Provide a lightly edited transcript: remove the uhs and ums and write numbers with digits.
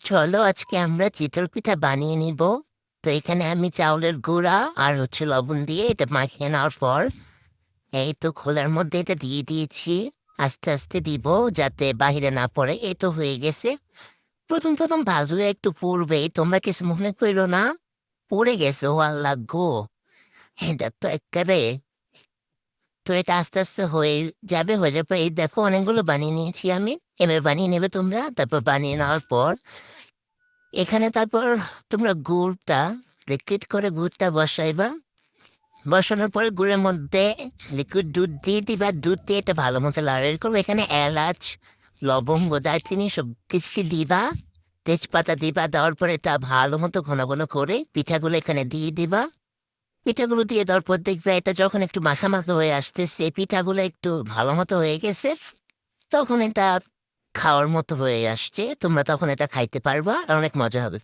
চলো আজকে আমরা চিতল পিঠা বানিয়ে নিব। তো এখানে আমি চাউলের গুঁড়া আর লবণ দিয়ে এটা মাখিয়ে নেওয়ার পর এই তো খোলার মধ্যে এটা দিয়ে দিয়েছি। আস্তে আস্তে দিব যাতে বাহিরে না পড়ে। এই তো হয়ে গেছে। প্রথম প্রথম ভাজুয়ে একটু পড়বে, তোমরা কিছু মনে করো না। পড়ে গেছে, ও আল্লাহ গো। এটা তো একেবারে, তো এটা আস্তে আস্তে হয়ে যাবে। এই দেখো অনেকগুলো বানিয়ে নিয়েছি আমি। এবার বানিয়ে নেবে তোমরা। তারপর বানিয়ে নেওয়ার পর এখানে তারপর তোমরা গুড়টা লিকুইড করে গুড়টা বসাইবা। বসানোর পরে গুড়ের মধ্যে লিকুইড দুধ দিয়ে দিবা। দুধ দিয়ে এটা ভালো মতো লাড়াই করবো। এখানে এলাচ, লবঙ্গ, দারচিনি সব কিছু দিবা। তেজপাতা দিবা। দেওয়ার পরে এটা ভালো মতো ঘন ঘন করে পিঠাগুলো এখানে দিয়ে দিবা। পিঠাগুলো দিয়ে দেওয়ার পর দেখবে এটা যখন একটু মাখা মাখা হয়ে আসতেছে, পিঠাগুলো একটু ভালো মতো হয়ে গেছে, তখন এটা খাওয়ার মতো হয়ে আসছে। তোমরা তখন এটা খাইতে পারবা আর অনেক মজা হবে।